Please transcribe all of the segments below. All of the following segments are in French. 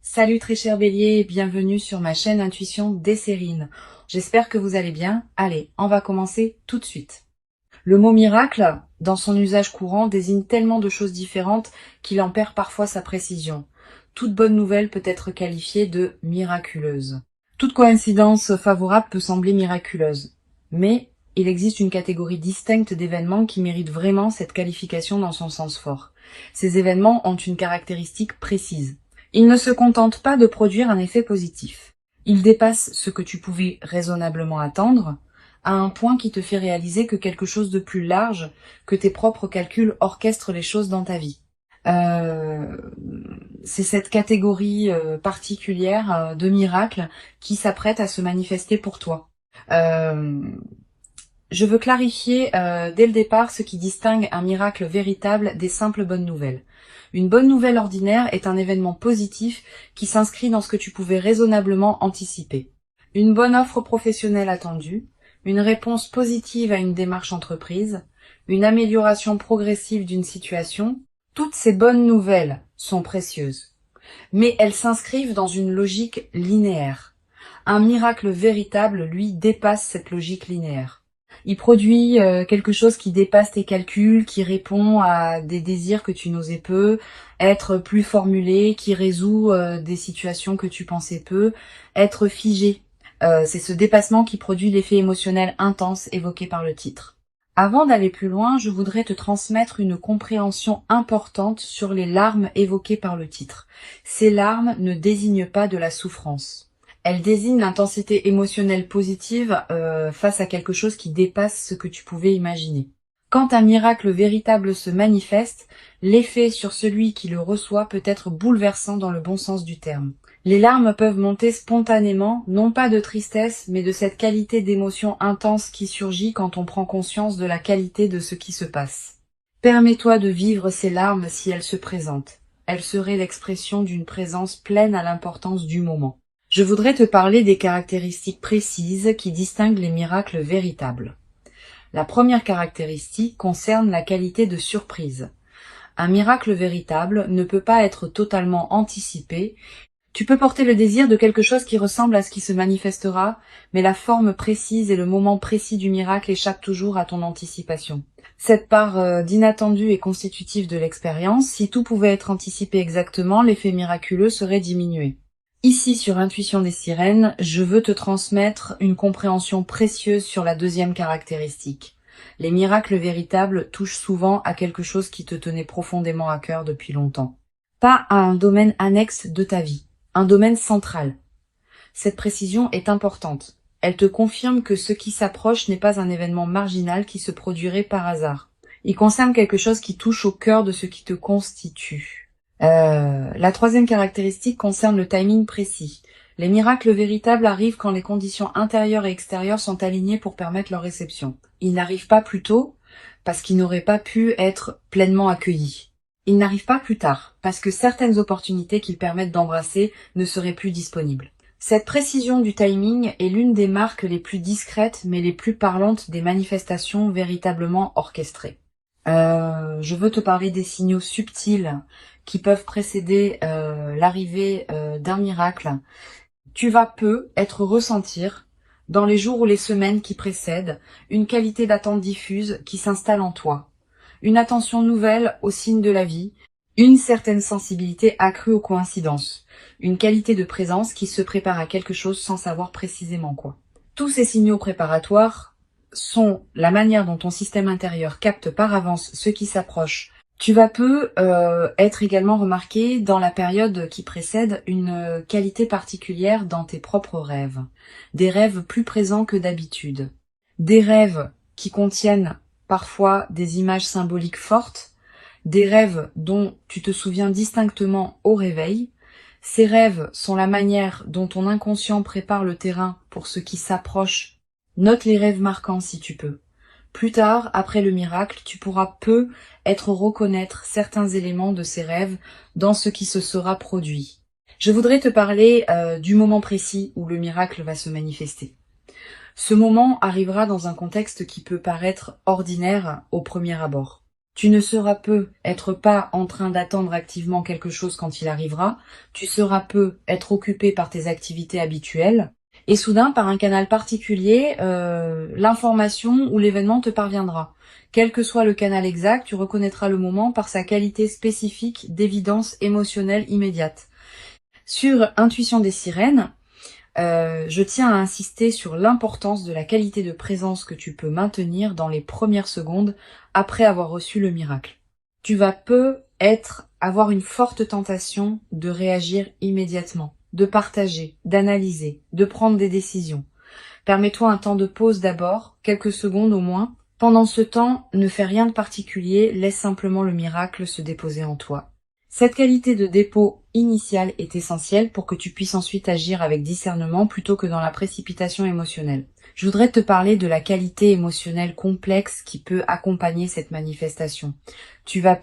Salut très cher Bélier, bienvenue sur ma chaîne Intuition Desserine. J'espère que vous allez bien. Allez, on va commencer tout de suite. Le mot miracle, dans son usage courant, désigne tellement de choses différentes qu'il en perd parfois sa précision. Toute bonne nouvelle peut être qualifiée de miraculeuse. Toute coïncidence favorable peut sembler miraculeuse. Mais il existe une catégorie distincte d'événements qui méritent vraiment cette qualification dans son sens fort. Ces événements ont une caractéristique précise. Ils ne se contentent pas de produire un effet positif. Ils dépassent ce que tu pouvais raisonnablement attendre, à un point qui te fait réaliser que quelque chose de plus large que tes propres calculs orchestre les choses dans ta vie. C'est cette catégorie particulière de miracles qui s'apprête à se manifester pour toi. Je veux clarifier dès le départ ce qui distingue un miracle véritable des simples bonnes nouvelles. Une bonne nouvelle ordinaire est un événement positif qui s'inscrit dans ce que tu pouvais raisonnablement anticiper. Une bonne offre professionnelle attendue, une réponse positive à une démarche entreprise, une amélioration progressive d'une situation, toutes ces bonnes nouvelles sont précieuses. Mais elles s'inscrivent dans une logique linéaire. Un miracle véritable, lui, dépasse cette logique linéaire. Il produit quelque chose qui dépasse tes calculs, qui répond à des désirs que tu n'osais peu, être plus formulé, qui résout des situations que tu pensais peu, être figé. C'est ce dépassement qui produit l'effet émotionnel intense évoqué par le titre. Avant d'aller plus loin, je voudrais te transmettre une compréhension importante sur les larmes évoquées par le titre. Ces larmes ne désignent pas de la souffrance. Elle désigne l'intensité émotionnelle positive face à quelque chose qui dépasse ce que tu pouvais imaginer. Quand un miracle véritable se manifeste, l'effet sur celui qui le reçoit peut être bouleversant dans le bon sens du terme. Les larmes peuvent monter spontanément, non pas de tristesse, mais de cette qualité d'émotion intense qui surgit quand on prend conscience de la qualité de ce qui se passe. Permets-toi de vivre ces larmes si elles se présentent. Elles seraient l'expression d'une présence pleine à l'importance du moment. Je voudrais te parler des caractéristiques précises qui distinguent les miracles véritables. La première caractéristique concerne la qualité de surprise. Un miracle véritable ne peut pas être totalement anticipé. Tu peux porter le désir de quelque chose qui ressemble à ce qui se manifestera, mais la forme précise et le moment précis du miracle échappent toujours à ton anticipation. Cette part d'inattendu est constitutive de l'expérience. Si tout pouvait être anticipé exactement, l'effet miraculeux serait diminué. Ici, sur Intuition des Sirènes, je veux te transmettre une compréhension précieuse sur la deuxième caractéristique. Les miracles véritables touchent souvent à quelque chose qui te tenait profondément à cœur depuis longtemps. Pas à un domaine annexe de ta vie, un domaine central. Cette précision est importante. Elle te confirme que ce qui s'approche n'est pas un événement marginal qui se produirait par hasard. Il concerne quelque chose qui touche au cœur de ce qui te constitue. La troisième caractéristique concerne le timing précis. Les miracles véritables arrivent quand les conditions intérieures et extérieures sont alignées pour permettre leur réception. Ils n'arrivent pas plus tôt parce qu'ils n'auraient pas pu être pleinement accueillis. Ils n'arrivent pas plus tard parce que certaines opportunités qu'ils permettent d'embrasser ne seraient plus disponibles. Cette précision du timing est l'une des marques les plus discrètes mais les plus parlantes des manifestations véritablement orchestrées. Je veux te parler des signaux subtils qui peuvent précéder l'arrivée d'un miracle. Tu vas être ressentir, dans les jours ou les semaines qui précèdent, une qualité d'attente diffuse qui s'installe en toi, une attention nouvelle aux signes de la vie, une certaine sensibilité accrue aux coïncidences, une qualité de présence qui se prépare à quelque chose sans savoir précisément quoi. Tous ces signaux préparatoires sont la manière dont ton système intérieur capte par avance ce qui s'approche. Tu vas être également remarqué dans la période qui précède une qualité particulière dans tes propres rêves. Des rêves plus présents que d'habitude. Des rêves qui contiennent parfois des images symboliques fortes. Des rêves dont tu te souviens distinctement au réveil. Ces rêves sont la manière dont ton inconscient prépare le terrain pour ce qui s'approche. Note les rêves marquants si tu peux. Plus tard, après le miracle, tu pourras reconnaître certains éléments de ces rêves dans ce qui se sera produit. Je voudrais te parler du moment précis où le miracle va se manifester. Ce moment arrivera dans un contexte qui peut paraître ordinaire au premier abord. Tu ne seras peu être pas en train d'attendre activement quelque chose quand il arrivera, tu seras peu être occupé par tes activités habituelles, et soudain, par un canal particulier, l'information ou l'événement te parviendra. Quel que soit le canal exact, tu reconnaîtras le moment par sa qualité spécifique d'évidence émotionnelle immédiate. Sur Intuition des sirènes, je tiens à insister sur l'importance de la qualité de présence que tu peux maintenir dans les premières secondes après avoir reçu le miracle. Tu vas avoir une forte tentation de réagir immédiatement, de partager, d'analyser, de prendre des décisions. Permets-toi un temps de pause d'abord, quelques secondes au moins. Pendant ce temps, ne fais rien de particulier, laisse simplement le miracle se déposer en toi. Cette qualité de dépôt initial est essentielle pour que tu puisses ensuite agir avec discernement plutôt que dans la précipitation émotionnelle. Je voudrais te parler de la qualité émotionnelle complexe qui peut accompagner cette manifestation. Tu vas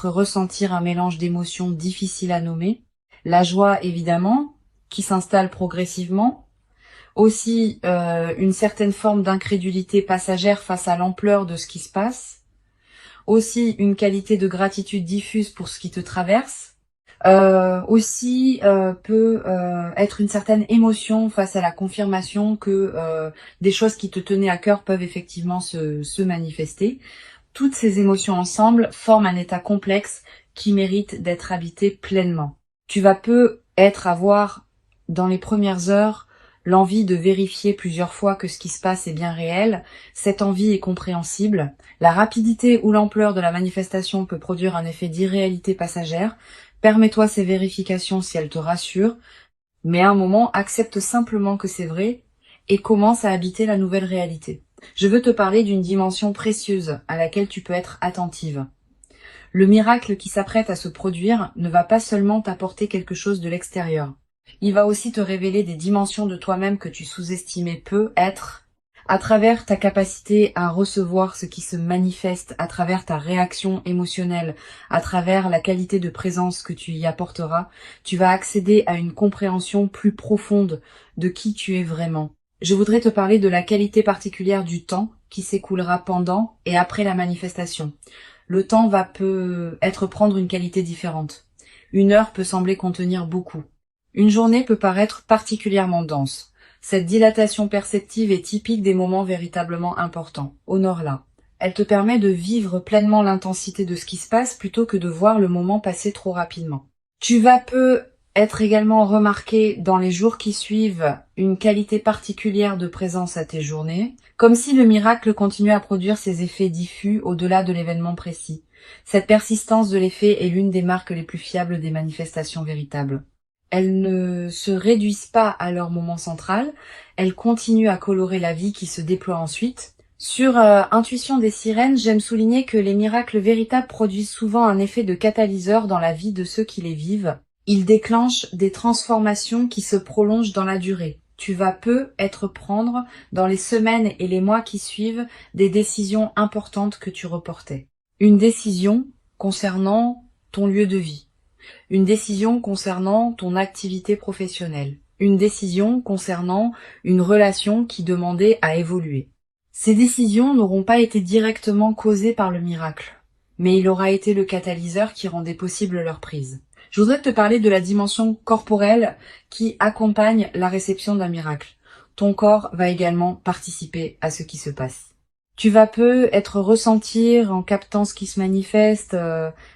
ressentir un mélange d'émotions difficiles à nommer. La joie, évidemment, qui s'installe progressivement. Aussi, une certaine forme d'incrédulité passagère face à l'ampleur de ce qui se passe. Aussi une qualité de gratitude diffuse pour ce qui te traverse. Peut être une certaine émotion face à la confirmation que des choses qui te tenaient à cœur peuvent effectivement se manifester. Toutes ces émotions ensemble forment un état complexe qui mérite d'être habité pleinement. Tu vas avoir dans les premières heures l'envie de vérifier plusieurs fois que ce qui se passe est bien réel. Cette envie est compréhensible. La rapidité ou l'ampleur de la manifestation peut produire un effet d'irréalité passagère. Permets-toi ces vérifications si elles te rassurent, mais à un moment, accepte simplement que c'est vrai et commence à habiter la nouvelle réalité. Je veux te parler d'une dimension précieuse à laquelle tu peux être attentive. Le miracle qui s'apprête à se produire ne va pas seulement t'apporter quelque chose de l'extérieur. Il va aussi te révéler des dimensions de toi-même que tu sous-estimais être, à travers ta capacité à recevoir ce qui se manifeste, à travers ta réaction émotionnelle, à travers la qualité de présence que tu y apporteras, tu vas accéder à une compréhension plus profonde de qui tu es vraiment. Je voudrais te parler de la qualité particulière du temps qui s'écoulera pendant et après la manifestation. Le temps peut prendre une qualité différente. Une heure peut sembler contenir beaucoup. Une journée peut paraître particulièrement dense. Cette dilatation perceptive est typique des moments véritablement importants. Honore-la. Elle te permet de vivre pleinement l'intensité de ce qui se passe plutôt que de voir le moment passer trop rapidement. Tu vas être également remarqué dans les jours qui suivent une qualité particulière de présence à tes journées, comme si le miracle continuait à produire ses effets diffus au-delà de l'événement précis. Cette persistance de l'effet est l'une des marques les plus fiables des manifestations véritables. Elles ne se réduisent pas à leur moment central, elles continuent à colorer la vie qui se déploie ensuite. Sur Intuition des sirènes, j'aime souligner que les miracles véritables produisent souvent un effet de catalyseur dans la vie de ceux qui les vivent. Ils déclenchent des transformations qui se prolongent dans la durée. Tu vas prendre dans les semaines et les mois qui suivent des décisions importantes que tu reportais. Une décision concernant ton lieu de vie. Une décision concernant ton activité professionnelle. Une décision concernant une relation qui demandait à évoluer. Ces décisions n'auront pas été directement causées par le miracle, mais il aura été le catalyseur qui rendait possible leur prise. Je voudrais te parler de la dimension corporelle qui accompagne la réception d'un miracle. Ton corps va également participer à ce qui se passe. Tu vas ressentir en captant ce qui se manifeste,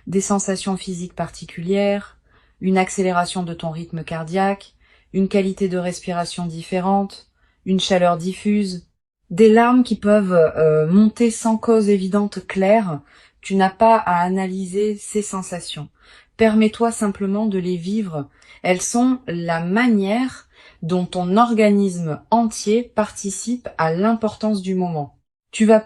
des sensations physiques particulières, une accélération de ton rythme cardiaque, une qualité de respiration différente, une chaleur diffuse, des larmes qui peuvent monter sans cause évidente claire. Tu n'as pas à analyser ces sensations. Permets-toi simplement de les vivre. Elles sont la manière dont ton organisme entier participe à l'importance du moment. Tu vas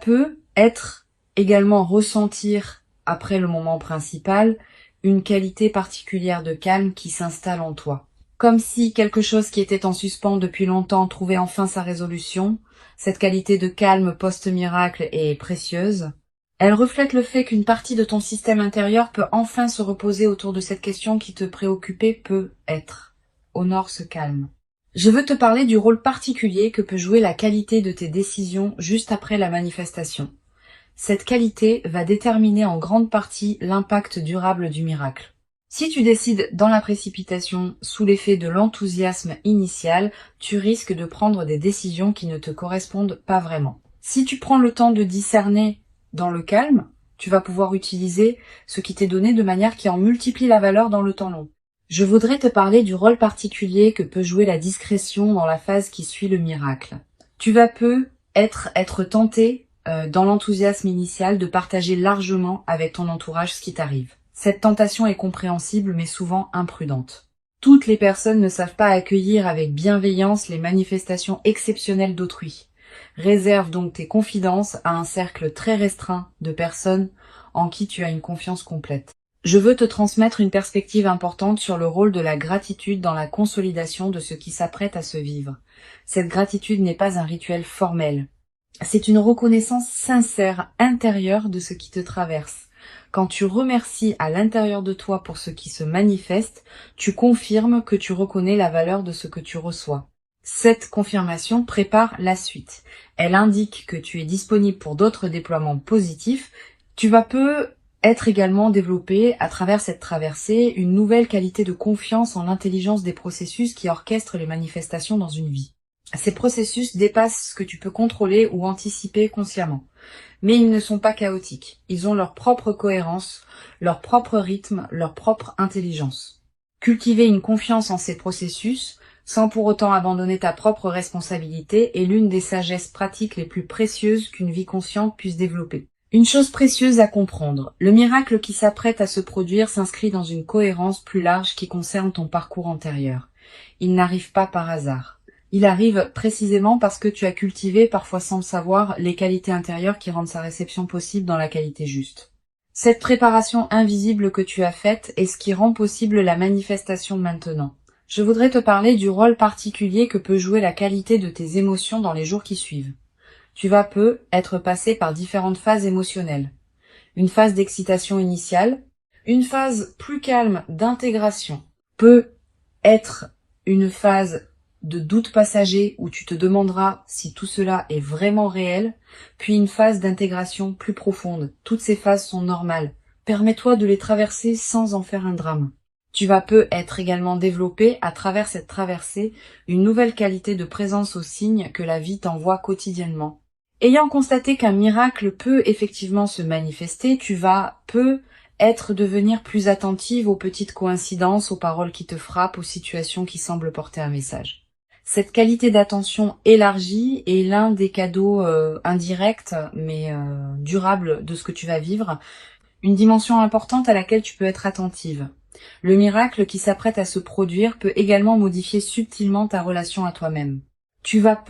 également ressentir, après le moment principal, une qualité particulière de calme qui s'installe en toi. Comme si quelque chose qui était en suspens depuis longtemps trouvait enfin sa résolution. Cette qualité de calme post-miracle est précieuse. Elle reflète le fait qu'une partie de ton système intérieur peut enfin se reposer autour de cette question qui te préoccupait être. Honore ce calme. Je veux te parler du rôle particulier que peut jouer la qualité de tes décisions juste après la manifestation. Cette qualité va déterminer en grande partie l'impact durable du miracle. Si tu décides dans la précipitation, sous l'effet de l'enthousiasme initial, tu risques de prendre des décisions qui ne te correspondent pas vraiment. Si tu prends le temps de discerner dans le calme, tu vas pouvoir utiliser ce qui t'est donné de manière qui en multiplie la valeur dans le temps long. Je voudrais te parler du rôle particulier que peut jouer la discrétion dans la phase qui suit le miracle. Tu vas être tenté, dans l'enthousiasme initial, de partager largement avec ton entourage ce qui t'arrive. Cette tentation est compréhensible mais souvent imprudente. Toutes les personnes ne savent pas accueillir avec bienveillance les manifestations exceptionnelles d'autrui. Réserve donc tes confidences à un cercle très restreint de personnes en qui tu as une confiance complète. Je veux te transmettre une perspective importante sur le rôle de la gratitude dans la consolidation de ce qui s'apprête à se vivre. Cette gratitude n'est pas un rituel formel. C'est une reconnaissance sincère, intérieure de ce qui te traverse. Quand tu remercies à l'intérieur de toi pour ce qui se manifeste, tu confirmes que tu reconnais la valeur de ce que tu reçois. Cette confirmation prépare la suite. Elle indique que tu es disponible pour d'autres déploiements positifs. Tu vas être également développé à travers cette traversée une nouvelle qualité de confiance en l'intelligence des processus qui orchestrent les manifestations dans une vie. Ces processus dépassent ce que tu peux contrôler ou anticiper consciemment. Mais ils ne sont pas chaotiques. Ils ont leur propre cohérence, leur propre rythme, leur propre intelligence. Cultiver une confiance en ces processus, sans pour autant abandonner ta propre responsabilité, est l'une des sagesses pratiques les plus précieuses qu'une vie consciente puisse développer. Une chose précieuse à comprendre, le miracle qui s'apprête à se produire s'inscrit dans une cohérence plus large qui concerne ton parcours antérieur. Il n'arrive pas par hasard. Il arrive précisément parce que tu as cultivé, parfois sans le savoir, les qualités intérieures qui rendent sa réception possible dans la qualité juste. Cette préparation invisible que tu as faite est ce qui rend possible la manifestation maintenant. Je voudrais te parler du rôle particulier que peut jouer la qualité de tes émotions dans les jours qui suivent. Tu vas être passé par différentes phases émotionnelles. Une phase d'excitation initiale, une phase plus calme d'intégration, peut être une phase de doute passager où tu te demanderas si tout cela est vraiment réel, puis une phase d'intégration plus profonde. Toutes ces phases sont normales. Permets-toi de les traverser sans en faire un drame. Tu vas être également développé à travers cette traversée une nouvelle qualité de présence aux signes que la vie t'envoie quotidiennement. Ayant constaté qu'un miracle peut effectivement se manifester, tu vas devenir plus attentive aux petites coïncidences, aux paroles qui te frappent, aux situations qui semblent porter un message. Cette qualité d'attention élargie est l'un des cadeaux indirects mais durables de ce que tu vas vivre, une dimension importante à laquelle tu peux être attentive. Le miracle qui s'apprête à se produire peut également modifier subtilement ta relation à toi-même. Tu vas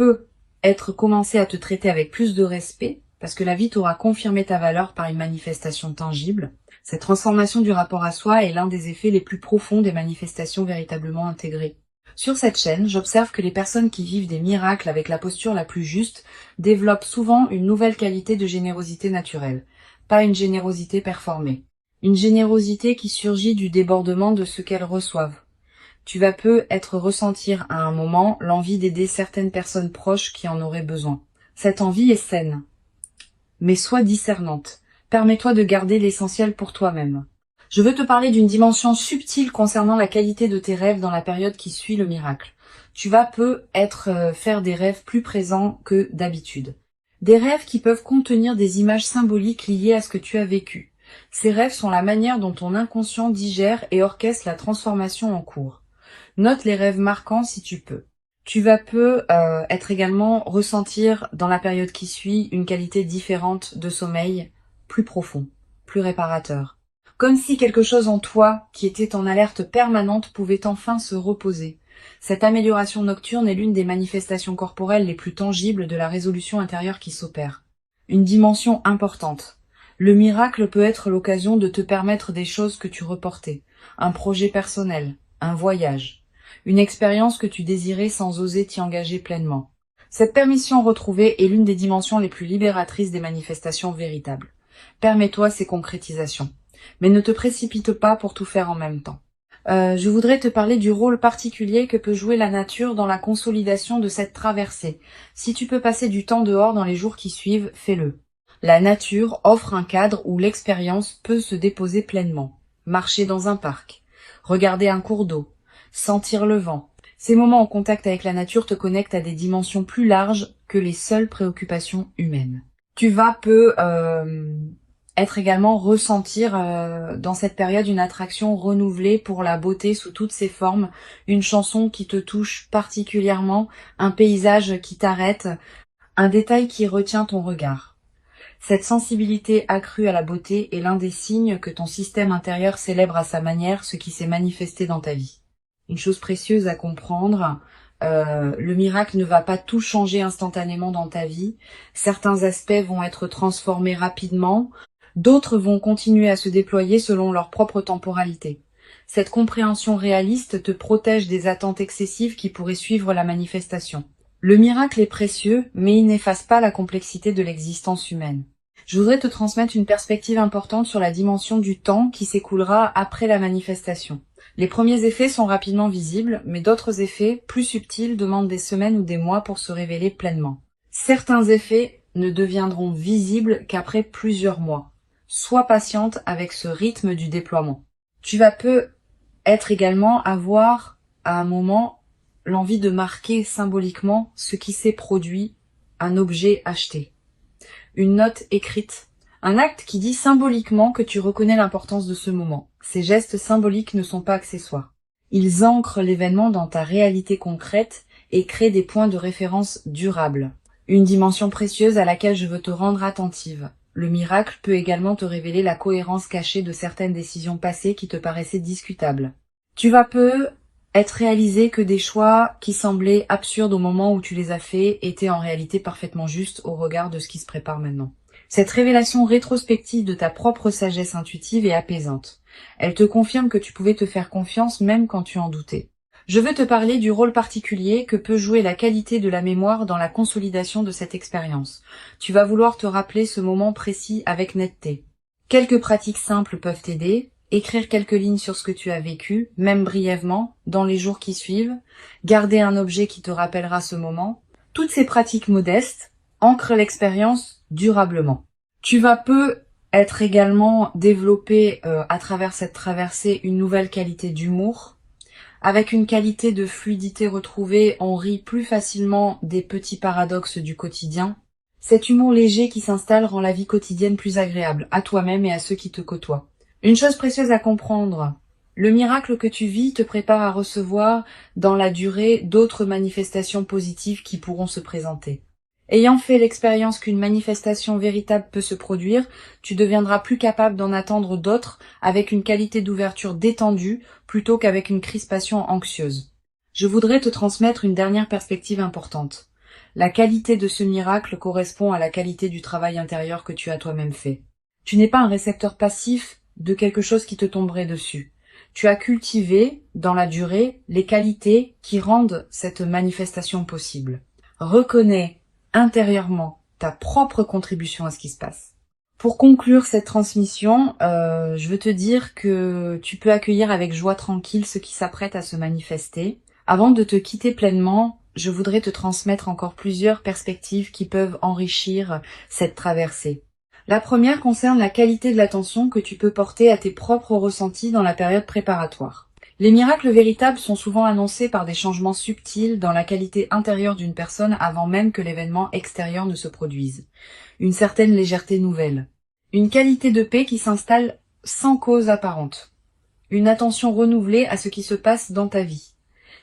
commencer à te traiter avec plus de respect, parce que la vie t'aura confirmé ta valeur par une manifestation tangible. Cette transformation du rapport à soi est l'un des effets les plus profonds des manifestations véritablement intégrées. Sur cette chaîne, j'observe que les personnes qui vivent des miracles avec la posture la plus juste développent souvent une nouvelle qualité de générosité naturelle, pas une générosité performée. Une générosité qui surgit du débordement de ce qu'elles reçoivent. Tu vas ressentir à un moment l'envie d'aider certaines personnes proches qui en auraient besoin. Cette envie est saine, mais sois discernante. Permets-toi de garder l'essentiel pour toi-même. Je veux te parler d'une dimension subtile concernant la qualité de tes rêves dans la période qui suit le miracle. Tu vas faire des rêves plus présents que d'habitude. Des rêves qui peuvent contenir des images symboliques liées à ce que tu as vécu. Ces rêves sont la manière dont ton inconscient digère et orchestre la transformation en cours. Note les rêves marquants si tu peux. Tu vas également ressentir dans la période qui suit une qualité différente de sommeil, plus profond, plus réparateur. Comme si quelque chose en toi, qui était en alerte permanente, pouvait enfin se reposer. Cette amélioration nocturne est l'une des manifestations corporelles les plus tangibles de la résolution intérieure qui s'opère. Une dimension importante. Le miracle peut être l'occasion de te permettre des choses que tu reportais, un projet personnel, un voyage, une expérience que tu désirais sans oser t'y engager pleinement. Cette permission retrouvée est l'une des dimensions les plus libératrices des manifestations véritables. Permets-toi ces concrétisations. Mais ne te précipite pas pour tout faire en même temps. Je voudrais te parler du rôle particulier que peut jouer la nature dans la consolidation de cette traversée. Si tu peux passer du temps dehors dans les jours qui suivent, fais-le. La nature offre un cadre où l'expérience peut se déposer pleinement. Marcher dans un parc, regarder un cours d'eau, sentir le vent. Ces moments en contact avec la nature te connectent à des dimensions plus larges que les seules préoccupations humaines. Tu vas être également ressentir dans cette période une attraction renouvelée pour la beauté sous toutes ses formes, une chanson qui te touche particulièrement, un paysage qui t'arrête, un détail qui retient ton regard. Cette sensibilité accrue à la beauté est l'un des signes que ton système intérieur célèbre à sa manière ce qui s'est manifesté dans ta vie. Une chose précieuse à comprendre, le miracle ne va pas tout changer instantanément dans ta vie. Certains aspects vont être transformés rapidement, d'autres vont continuer à se déployer selon leur propre temporalité. Cette compréhension réaliste te protège des attentes excessives qui pourraient suivre la manifestation. Le miracle est précieux, mais il n'efface pas la complexité de l'existence humaine. Je voudrais te transmettre une perspective importante sur la dimension du temps qui s'écoulera après la manifestation. Les premiers effets sont rapidement visibles, mais d'autres effets, plus subtils, demandent des semaines ou des mois pour se révéler pleinement. Certains effets ne deviendront visibles qu'après plusieurs mois. Sois patiente avec ce rythme du déploiement. Tu vas peut-être également avoir, à un moment, l'envie de marquer symboliquement ce qui s'est produit, un objet acheté, une note écrite, un acte qui dit symboliquement que tu reconnais l'importance de ce moment. Ces gestes symboliques ne sont pas accessoires. Ils ancrent l'événement dans ta réalité concrète et créent des points de référence durables. Une dimension précieuse à laquelle je veux te rendre attentive. Le miracle peut également te révéler la cohérence cachée de certaines décisions passées qui te paraissaient discutables. Tu vas être réalisé que des choix qui semblaient absurdes au moment où tu les as faits étaient en réalité parfaitement justes au regard de ce qui se prépare maintenant. Cette révélation rétrospective de ta propre sagesse intuitive est apaisante. Elle te confirme que tu pouvais te faire confiance même quand tu en doutais. Je veux te parler du rôle particulier que peut jouer la qualité de la mémoire dans la consolidation de cette expérience. Tu vas vouloir te rappeler ce moment précis avec netteté. Quelques pratiques simples peuvent t'aider. Écrire quelques lignes sur ce que tu as vécu, même brièvement, dans les jours qui suivent. Garder un objet qui te rappellera ce moment. Toutes ces pratiques modestes ancrent l'expérience durablement. Tu vas être également développé à travers cette traversée une nouvelle qualité d'humour. Avec une qualité de fluidité retrouvée, on rit plus facilement des petits paradoxes du quotidien. Cet humour léger qui s'installe rend la vie quotidienne plus agréable, à toi-même et à ceux qui te côtoient. Une chose précieuse à comprendre, le miracle que tu vis te prépare à recevoir dans la durée d'autres manifestations positives qui pourront se présenter. Ayant fait l'expérience qu'une manifestation véritable peut se produire, tu deviendras plus capable d'en attendre d'autres avec une qualité d'ouverture détendue plutôt qu'avec une crispation anxieuse. Je voudrais te transmettre une dernière perspective importante. La qualité de ce miracle correspond à la qualité du travail intérieur que tu as toi-même fait. Tu n'es pas un récepteur passif de quelque chose qui te tomberait dessus. Tu as cultivé, dans la durée, les qualités qui rendent cette manifestation possible. Reconnais intérieurement ta propre contribution à ce qui se passe. Pour conclure cette transmission, je veux te dire que tu peux accueillir avec joie tranquille ce qui s'apprête à se manifester. Avant de te quitter pleinement, je voudrais te transmettre encore plusieurs perspectives qui peuvent enrichir cette traversée. La première concerne la qualité de l'attention que tu peux porter à tes propres ressentis dans la période préparatoire. Les miracles véritables sont souvent annoncés par des changements subtils dans la qualité intérieure d'une personne avant même que l'événement extérieur ne se produise. Une certaine légèreté nouvelle. Une qualité de paix qui s'installe sans cause apparente. Une attention renouvelée à ce qui se passe dans ta vie.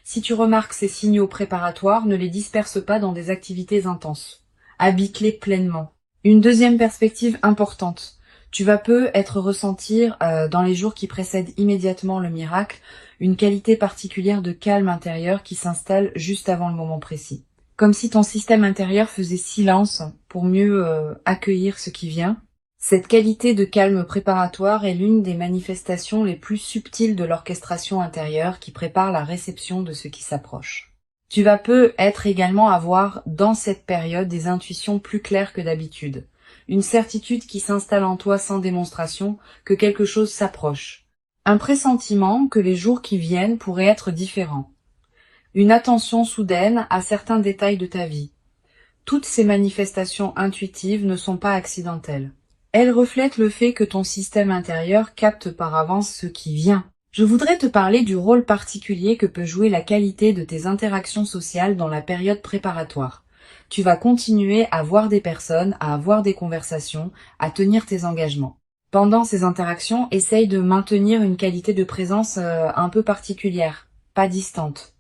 Si tu remarques ces signaux préparatoires, ne les disperse pas dans des activités intenses. Habite-les pleinement. Une deuxième perspective importante. Tu vas être ressentir dans les jours qui précèdent immédiatement le miracle une qualité particulière de calme intérieur qui s'installe juste avant le moment précis. Comme si ton système intérieur faisait silence pour mieux accueillir ce qui vient. Cette qualité de calme préparatoire est l'une des manifestations les plus subtiles de l'orchestration intérieure qui prépare la réception de ce qui s'approche. Tu vas être également avoir dans cette période des intuitions plus claires que d'habitude. Une certitude qui s'installe en toi sans démonstration que quelque chose s'approche. Un pressentiment que les jours qui viennent pourraient être différents. Une attention soudaine à certains détails de ta vie. Toutes ces manifestations intuitives ne sont pas accidentelles. Elles reflètent le fait que ton système intérieur capte par avance ce qui vient. Je voudrais te parler du rôle particulier que peut jouer la qualité de tes interactions sociales dans la période préparatoire. Tu vas continuer à voir des personnes, à avoir des conversations, à tenir tes engagements. Pendant ces interactions, essaye de maintenir une qualité de présence un peu particulière, pas distante.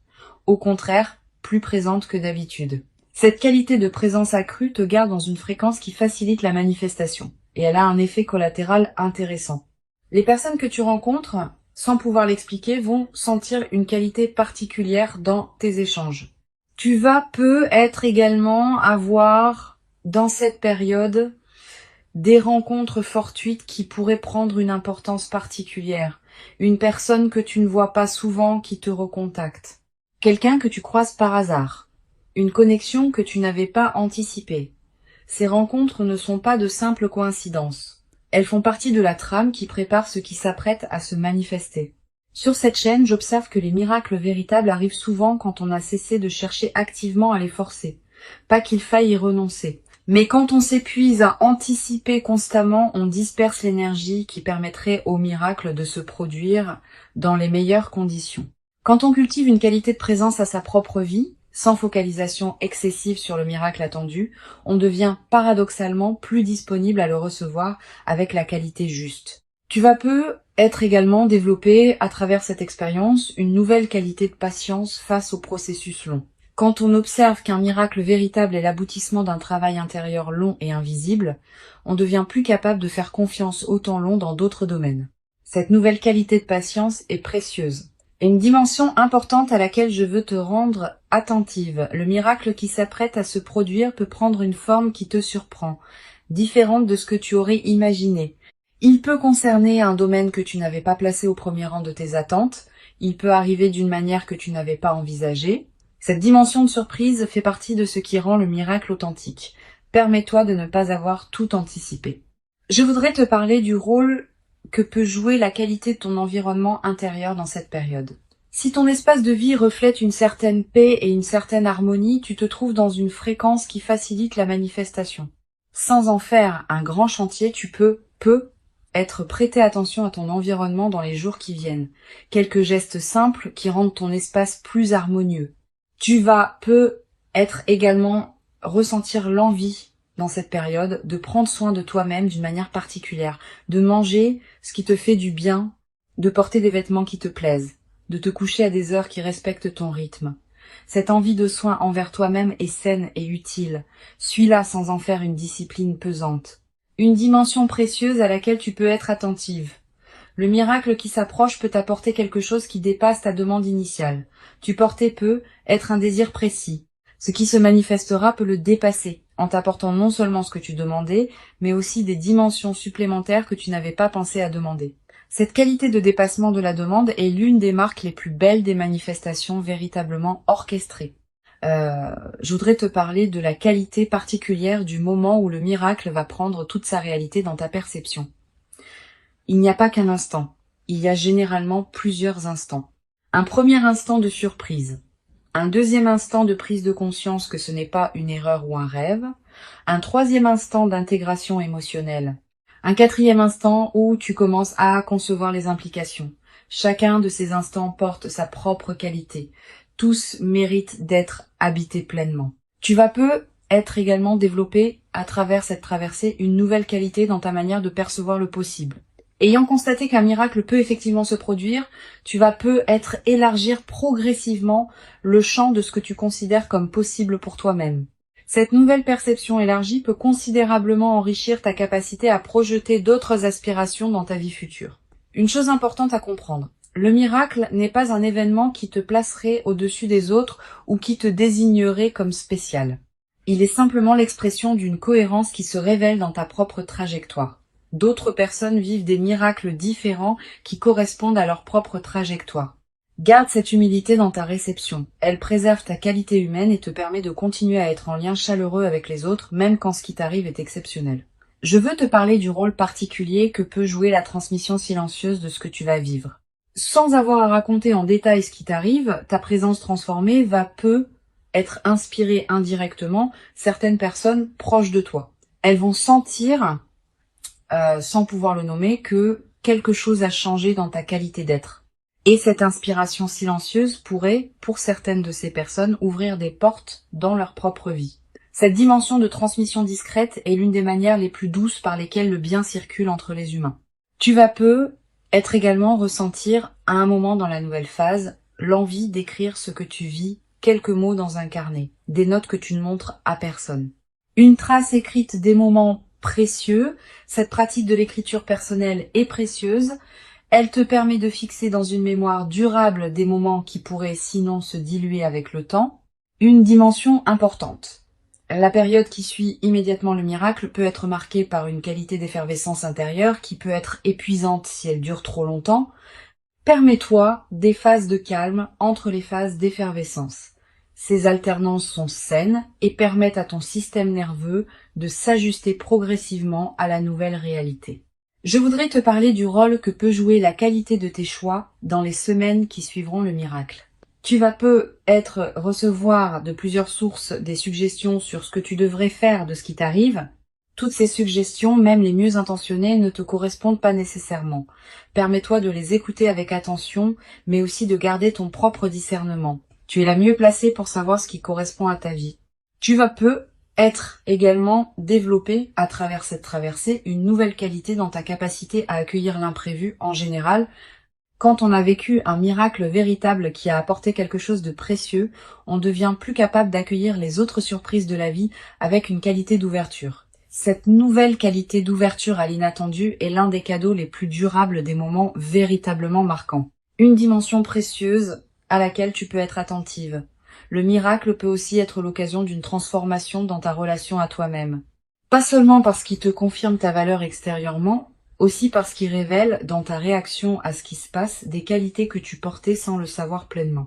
Au contraire, plus présente que d'habitude. Cette qualité de présence accrue te garde dans une fréquence qui facilite la manifestation, et elle a un effet collatéral intéressant. Les personnes que tu rencontres, sans pouvoir l'expliquer, vont sentir une qualité particulière dans tes échanges. Tu vas peut-être également avoir, dans cette période, des rencontres fortuites qui pourraient prendre une importance particulière. Une personne que tu ne vois pas souvent qui te recontacte. Quelqu'un que tu croises par hasard. Une connexion que tu n'avais pas anticipée. Ces rencontres ne sont pas de simples coïncidences. Elles font partie de la trame qui prépare ce qui s'apprête à se manifester. Sur cette chaîne, j'observe que les miracles véritables arrivent souvent quand on a cessé de chercher activement à les forcer. Pas qu'il faille y renoncer. Mais quand on s'épuise à anticiper constamment, on disperse l'énergie qui permettrait au miracle de se produire dans les meilleures conditions. Quand on cultive une qualité de présence à sa propre vie, sans focalisation excessive sur le miracle attendu, on devient paradoxalement plus disponible à le recevoir avec la qualité juste. Tu vas être également développé à travers cette expérience une nouvelle qualité de patience face au processus long. Quand on observe qu'un miracle véritable est l'aboutissement d'un travail intérieur long et invisible, on devient plus capable de faire confiance au temps long dans d'autres domaines. Cette nouvelle qualité de patience est précieuse. Et une dimension importante à laquelle je veux te rendre attentive. Le miracle qui s'apprête à se produire peut prendre une forme qui te surprend, différente de ce que tu aurais imaginé. Il peut concerner un domaine que tu n'avais pas placé au premier rang de tes attentes. Il peut arriver d'une manière que tu n'avais pas envisagée. Cette dimension de surprise fait partie de ce qui rend le miracle authentique. Permets-toi de ne pas avoir tout anticipé. Je voudrais te parler du rôle que peut jouer la qualité de ton environnement intérieur dans cette période. Si ton espace de vie reflète une certaine paix et une certaine harmonie, tu te trouves dans une fréquence qui facilite la manifestation. Sans en faire un grand chantier, tu peux être prêter attention à ton environnement dans les jours qui viennent. Quelques gestes simples qui rendent ton espace plus harmonieux. Tu vas être également ressentir l'envie dans cette période de prendre soin de toi-même d'une manière particulière, de manger ce qui te fait du bien, de porter des vêtements qui te plaisent, de te coucher à des heures qui respectent ton rythme. Cette envie de soin envers toi-même est saine et utile. Suis-la sans en faire une discipline pesante. Une dimension précieuse à laquelle tu peux être attentive. Le miracle qui s'approche peut t'apporter quelque chose qui dépasse ta demande initiale. Tu portais être un désir précis. Ce qui se manifestera peut le dépasser, en t'apportant non seulement ce que tu demandais, mais aussi des dimensions supplémentaires que tu n'avais pas pensé à demander. Cette qualité de dépassement de la demande est l'une des marques les plus belles des manifestations véritablement orchestrées. Je voudrais te parler de la qualité particulière du moment où le miracle va prendre toute sa réalité dans ta perception. Il n'y a pas qu'un instant, il y a généralement plusieurs instants. Un premier instant de surprise, un deuxième instant de prise de conscience que ce n'est pas une erreur ou un rêve, un troisième instant d'intégration émotionnelle, un quatrième instant où tu commences à concevoir les implications. Chacun de ces instants porte sa propre qualité. Tous méritent d'être habités pleinement. Tu vas être également développé à travers cette traversée une nouvelle qualité dans ta manière de percevoir le possible. Ayant constaté qu'un miracle peut effectivement se produire, tu vas être élargir progressivement le champ de ce que tu considères comme possible pour toi-même. Cette nouvelle perception élargie peut considérablement enrichir ta capacité à projeter d'autres aspirations dans ta vie future. Une chose importante à comprendre, le miracle n'est pas un événement qui te placerait au-dessus des autres ou qui te désignerait comme spécial. Il est simplement l'expression d'une cohérence qui se révèle dans ta propre trajectoire. D'autres personnes vivent des miracles différents qui correspondent à leur propre trajectoire. Garde cette humilité dans ta réception. Elle préserve ta qualité humaine et te permet de continuer à être en lien chaleureux avec les autres, même quand ce qui t'arrive est exceptionnel. Je veux te parler du rôle particulier que peut jouer la transmission silencieuse de ce que tu vas vivre. Sans avoir à raconter en détail ce qui t'arrive, ta présence transformée va être inspiré indirectement certaines personnes proches de toi. Elles vont sentir, sans pouvoir le nommer, que quelque chose a changé dans ta qualité d'être. Et cette inspiration silencieuse pourrait, pour certaines de ces personnes, ouvrir des portes dans leur propre vie. Cette dimension de transmission discrète est l'une des manières les plus douces par lesquelles le bien circule entre les humains. Tu vas être également ressentir, à un moment dans la nouvelle phase, l'envie d'écrire ce que tu vis, quelques mots dans un carnet, des notes que tu ne montres à personne. Une trace écrite des moments précieux, cette pratique de l'écriture personnelle est précieuse. Elle te permet de fixer dans une mémoire durable des moments qui pourraient sinon se diluer avec le temps. Une dimension importante. La période qui suit immédiatement le miracle peut être marquée par une qualité d'effervescence intérieure qui peut être épuisante si elle dure trop longtemps. Permets-toi des phases de calme entre les phases d'effervescence. Ces alternances sont saines et permettent à ton système nerveux de s'ajuster progressivement à la nouvelle réalité. Je voudrais te parler du rôle que peut jouer la qualité de tes choix dans les semaines qui suivront le miracle. Tu vas peut-être recevoir de plusieurs sources des suggestions sur ce que tu devrais faire de ce qui t'arrive. Toutes ces suggestions, même les mieux intentionnées, ne te correspondent pas nécessairement. Permets-toi de les écouter avec attention, mais aussi de garder ton propre discernement. Tu es la mieux placée pour savoir ce qui correspond à ta vie. Tu vas être également développé à travers cette traversée une nouvelle qualité dans ta capacité à accueillir l'imprévu en général. Quand on a vécu un miracle véritable qui a apporté quelque chose de précieux, on devient plus capable d'accueillir les autres surprises de la vie avec une qualité d'ouverture. Cette nouvelle qualité d'ouverture à l'inattendu est l'un des cadeaux les plus durables des moments véritablement marquants. Une dimension précieuse à laquelle tu peux être attentive. Le miracle peut aussi être l'occasion d'une transformation dans ta relation à toi-même. Pas seulement parce qu'il te confirme ta valeur extérieurement, aussi parce qu'il révèle dans ta réaction à ce qui se passe des qualités que tu portais sans le savoir pleinement.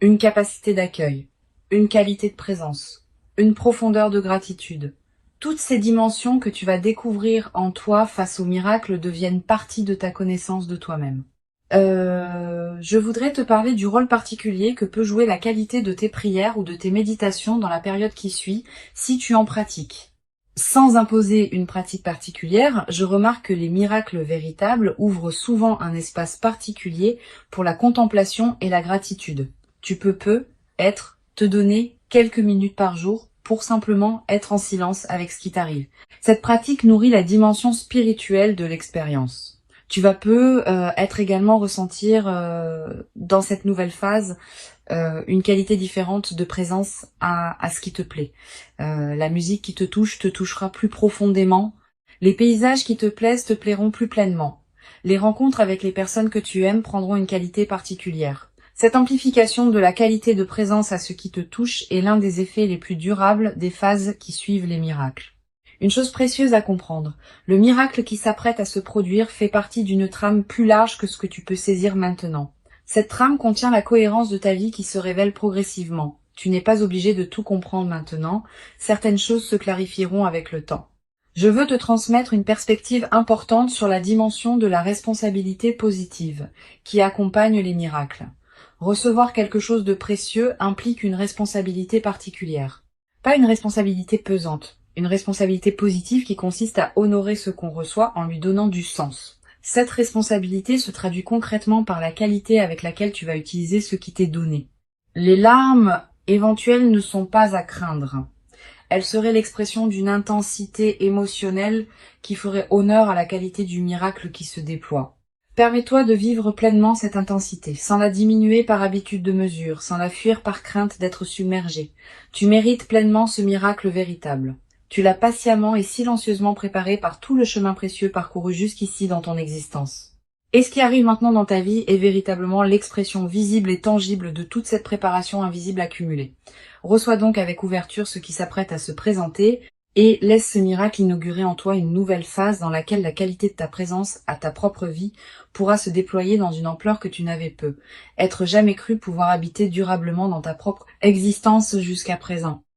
Une capacité d'accueil, une qualité de présence, une profondeur de gratitude. Toutes ces dimensions que tu vas découvrir en toi face au miracle deviennent partie de ta connaissance de toi-même. Je voudrais te parler du rôle particulier que peut jouer la qualité de tes prières ou de tes méditations dans la période qui suit, si tu en pratiques. Sans imposer une pratique particulière, je remarque que les miracles véritables ouvrent souvent un espace particulier pour la contemplation et la gratitude. Tu peux te donner quelques minutes par jour pour simplement être en silence avec ce qui t'arrive. Cette pratique nourrit la dimension spirituelle de l'expérience. Tu vas être également ressentir dans cette nouvelle phase une qualité différente de présence à ce qui te plaît. La musique qui te touchera plus profondément. Les paysages qui te plaisent te plairont plus pleinement. Les rencontres avec les personnes que tu aimes prendront une qualité particulière. Cette amplification de la qualité de présence à ce qui te touche est l'un des effets les plus durables des phases qui suivent les miracles. Une chose précieuse à comprendre, le miracle qui s'apprête à se produire fait partie d'une trame plus large que ce que tu peux saisir maintenant. Cette trame contient la cohérence de ta vie qui se révèle progressivement. Tu n'es pas obligé de tout comprendre maintenant, certaines choses se clarifieront avec le temps. Je veux te transmettre une perspective importante sur la dimension de la responsabilité positive qui accompagne les miracles. Recevoir quelque chose de précieux implique une responsabilité particulière. Pas une responsabilité pesante. Une responsabilité positive qui consiste à honorer ce qu'on reçoit en lui donnant du sens. Cette responsabilité se traduit concrètement par la qualité avec laquelle tu vas utiliser ce qui t'est donné. Les larmes éventuelles ne sont pas à craindre. Elles seraient l'expression d'une intensité émotionnelle qui ferait honneur à la qualité du miracle qui se déploie. Permets-toi de vivre pleinement cette intensité, sans la diminuer par habitude de mesure, sans la fuir par crainte d'être submergé. Tu mérites pleinement ce miracle véritable. Tu l'as patiemment et silencieusement préparé par tout le chemin précieux parcouru jusqu'ici dans ton existence. Et ce qui arrive maintenant dans ta vie est véritablement l'expression visible et tangible de toute cette préparation invisible accumulée. Reçois donc avec ouverture ce qui s'apprête à se présenter et laisse ce miracle inaugurer en toi une nouvelle phase dans laquelle la qualité de ta présence à ta propre vie pourra se déployer dans une ampleur que tu n'avais être jamais cru pouvoir habiter durablement dans ta propre existence jusqu'à présent.